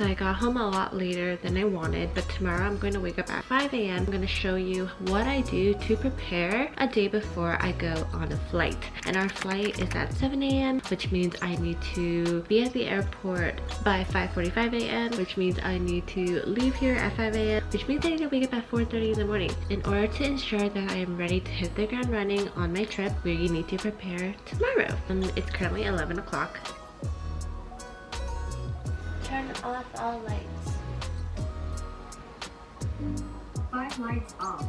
I got home a lot later than I wanted, but tomorrow I'm going to wake up at 5 a.m. I'm going to show you what I do to prepare a day before I go on a flight. And our flight is at 7 a.m. which means I need to be at the airport by 5:45 a.m. which means I need to leave here at 5 a.m. which means I need to wake up at 4:30 in the morning. In order to ensure that I am ready to hit the ground running on my trip, we need to prepare tomorrow. It's currently 11 o'clock. Turn off all lights. 5 lights off.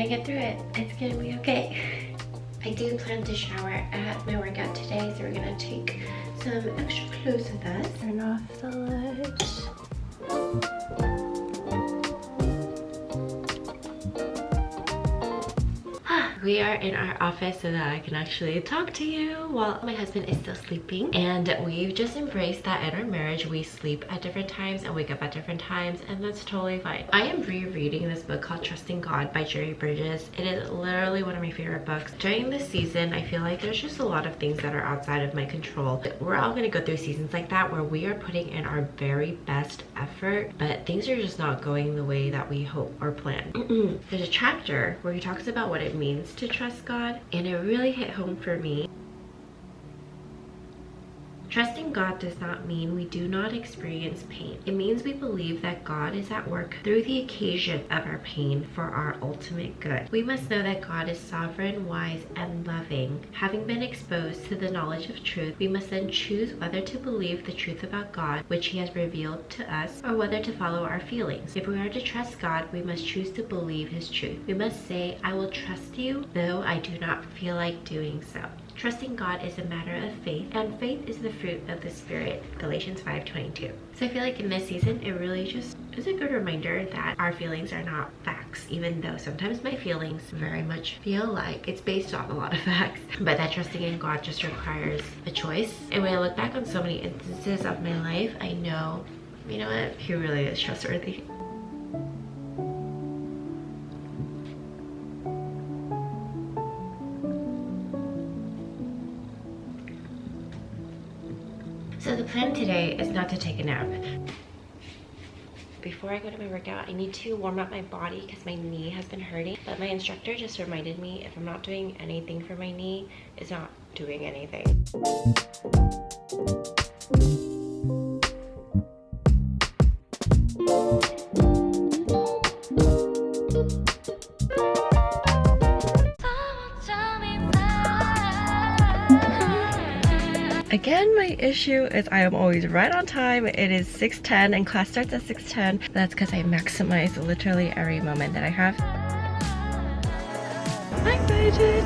Get through it. It's gonna be okay. I do plan to shower at my workout today, so we're gonna take some extra clothes with us. Turn off the lights. We are in our office so that I can actually talk to you while my husband is still sleeping. And we've just embraced that in our marriage we sleep at different times and wake up at different times, and that's totally fine. I am rereading this book called Trusting God by Jerry Bridges. It is literally one of my favorite books. During this season, I feel like there's just a lot of things that are outside of my control. We're all gonna go through seasons like that where we are putting in our very best effort, but things are just not going the way that we hope or plan. There's a chapter where he talks about what it means to trust God, and it really hit home for me. Trusting God does not mean we do not experience pain. It means we believe that God is at work through the occasion of our pain for our ultimate good. We must know that God is sovereign, wise, and loving. Having been exposed to the knowledge of truth, we must then choose whether to believe the truth about God, which He has revealed to us, or whether to follow our feelings. If we are to trust God, we must choose to believe His truth. We must say, I will trust you, though I do not feel like doing so. Trusting God is a matter of faith, and faith is the fruit of the Spirit, Galatians 5:22. So I feel like in this season, it really just is a good reminder that our feelings are not facts, even though sometimes my feelings very much feel like it's based on a lot of facts. But that trusting in God just requires a choice. And when I look back on so many instances of my life, I know, you know what, He really is trustworthy. So the plan today is not to take a nap. Before I go to my workout, I need to warm up my body because my knee has been hurting. But my instructor just reminded me if I'm not doing anything for my knee, it's not doing anything. Again, my issue is I am always right on time. It is 6:10 and class starts at 6:10. That's because I maximize literally every moment that I have. Hi, Bridget.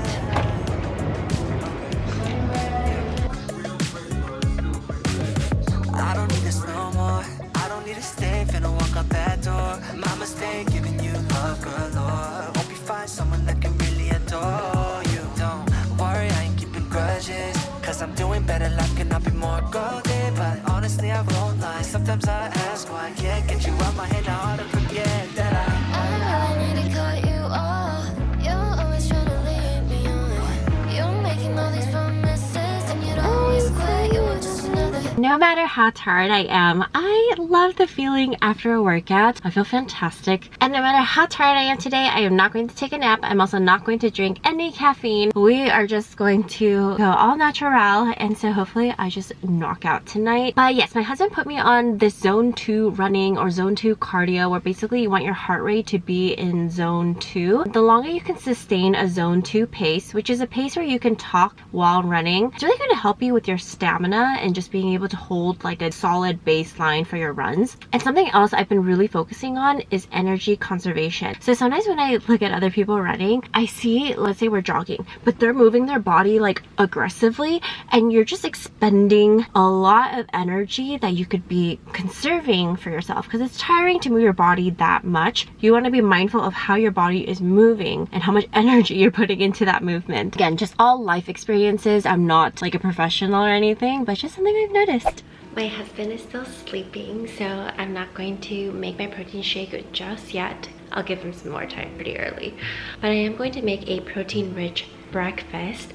I don't need this no more. I don't need to stay, finna walk out that door. My mistake, giving you love galore. Hope you find someone that can really adore you. Don't worry, I ain't keeping grudges. Cause I'm doing better, life cannot be more golden. But honestly, I won't lie. Sometimes I ask why I can't get you out my head. Now hard to forget that I really need to cut you off. You're always trying to lead me on. You're making all these promises and you don't always quit. You were just another. No matter how tired I am, I love the feeling after a workout. I feel fantastic. And no matter how tired I am today, I am not going to take a nap. I'm also not going to drink any caffeine. We are just going to go all natural, and so hopefully I just knock out tonight. But yes, my husband put me on this zone 2 running or zone 2 cardio, where basically you want your heart rate to be in zone 2. The longer you can sustain a zone 2 pace, which is a pace where you can talk while running, it's really going to help you with your stamina and just being able to hold like a solid baseline for your runs. And something else I've been really focusing on is energy conservation. So sometimes when I look at other people running, I see, let's say we're jogging, but they're moving their body like aggressively, and you're just expending a lot of energy that you could be conserving for yourself, because it's tiring to move your body that much. You want to be mindful of how your body is moving and how much energy you're putting into that movement. Again, just all life experiences. I'm not like a professional or anything, but just something I've noticed. My husband is still sleeping, so I'm not going to make my protein shake just yet. I'll give him some more time, pretty early. But I am going to make a protein-rich breakfast.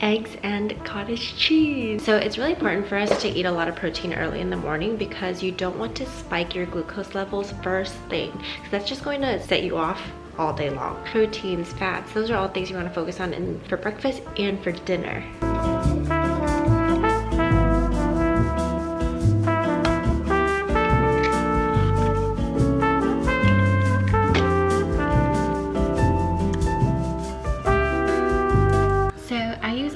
Eggs and cottage cheese. So it's really important for us to eat a lot of protein early in the morning, because you don't want to spike your glucose levels first thing, because that's just going to set you off all day long. Proteins, fats, those are all things you want to focus on for breakfast and for dinner.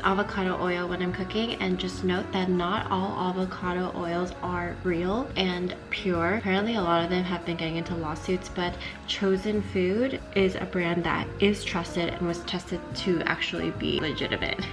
Avocado oil when I'm cooking, and just note that not all avocado oils are real and pure. Apparently a lot of them have been getting into lawsuits, but Chosen Food is a brand that is trusted and was tested to actually be legitimate.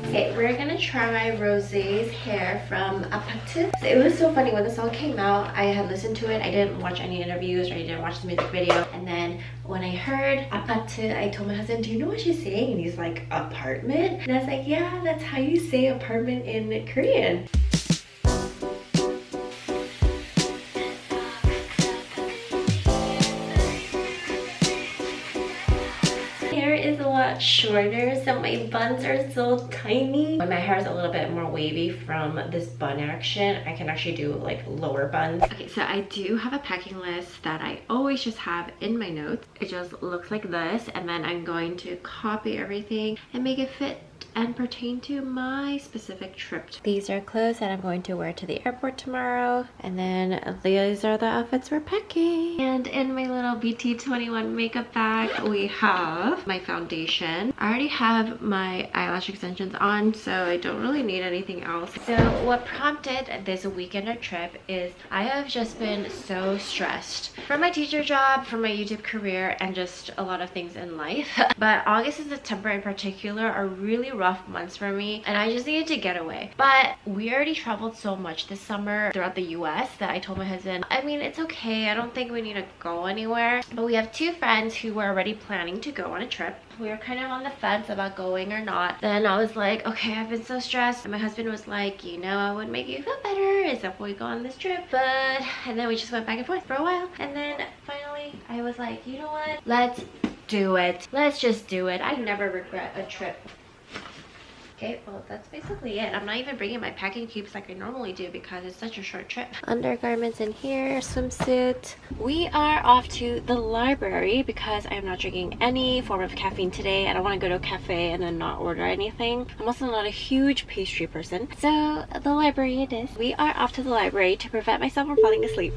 Okay, we're gonna try Rosé's hair from Apatu. It was so funny when the song came out. I had listened to it. I didn't watch any interviews or I didn't watch the music video. And then when I heard Apatu, I told my husband, do you know what she's saying? And he's like, apartment? And I was like, yeah, that's how you say apartment in Korean. Is a lot shorter, so my buns are so tiny. When my hair is a little bit more wavy from this bun action, I can actually do like lower buns. Okay, so I do have a packing list that I always just have in my notes. It just looks like this, and then I'm going to copy everything and make it fit and pertain to my specific trip. These are clothes that I'm going to wear to the airport tomorrow, and then these are the outfits we're packing. And in my little BT21 makeup bag, we have my foundation. I already have my eyelash extensions on, so I don't really need anything else. So what prompted this weekender trip is I have just been so stressed from my teacher job, from my YouTube career, and just a lot of things in life. But August and September in particular are really rough months for me, and I just needed to get away. But we already traveled so much this summer throughout the US that I told my husband, I mean, it's okay, I don't think we need to go anywhere. But we have two friends who were already planning to go on a trip. We were kind of on the fence about going or not. Then I was like, okay, I've been so stressed. And my husband was like, you know, I would make you feel better is if we go on this trip. And then we just went back and forth for a while. And then finally I was like, you know what? Let's do it. Let's just do it. I never regret a trip. Okay, well, that's basically it. I'm not even bringing my packing cubes like I normally do because it's such a short trip. Undergarments in here, swimsuit. We are off to the library because I'm not drinking any form of caffeine today. I don't want to go to a cafe and then not order anything. I'm also not a huge pastry person. So the library it is. We are off to the library to prevent myself from falling asleep.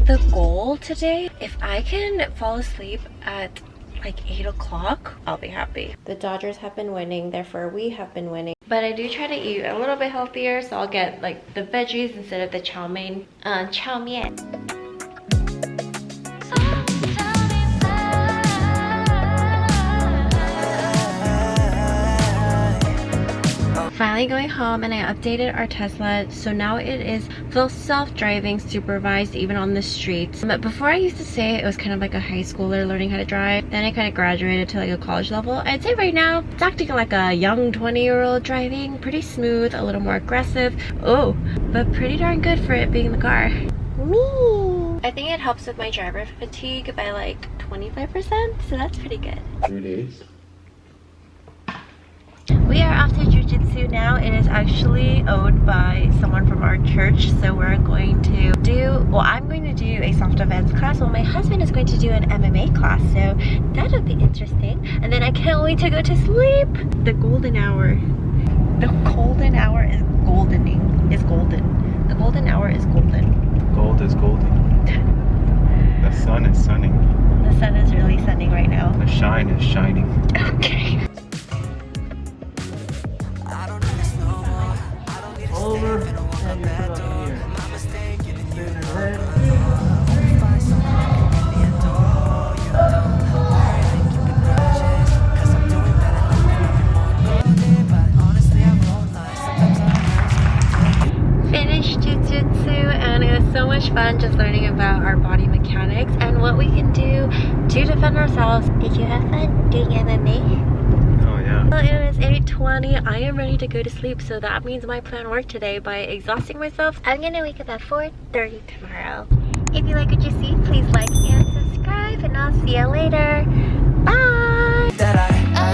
The goal today, if I can fall asleep at like 8 o'clock, I'll be happy. The Dodgers have been winning, therefore we have been winning. But I do try to eat a little bit healthier, so I'll get like the veggies instead of the chow mein. finally going home and I updated our Tesla, so now it is full self-driving, supervised even on the streets. But before I used to say it was kind of like a high schooler learning how to drive, then I kind of graduated to like a college level. I'd say right now it's acting like a young 20-year-old driving, pretty smooth, a little more aggressive, but pretty darn good for it being the car. Me! I think it helps with my driver fatigue by like 25%, so that's pretty good. 3 days. We are off to jiu-jitsu now. It is actually owned by someone from our church, so we're going to do, well, I'm going to do a self-defense class, while my husband is going to do an MMA class, so that'll be interesting. And then I can't wait to go to sleep. The golden hour. The golden hour is goldening. Is golden. The golden hour is golden. Gold is golden. The sun is sunning. The sun is really sunning right now. The shine is shining. Okay. Over and you put up here. Spin it red. Finished jiu-jitsu and it was so much fun just learning about our body mechanics and what we can do to defend ourselves. Did you have fun doing MMA? Oh yeah. Well, it is 8:20. I am ready to go to sleep, so that means my plan worked today by exhausting myself. I'm gonna wake up at 4:30 tomorrow. If you like what you see, please like and subscribe, and I'll see you later. Bye! That I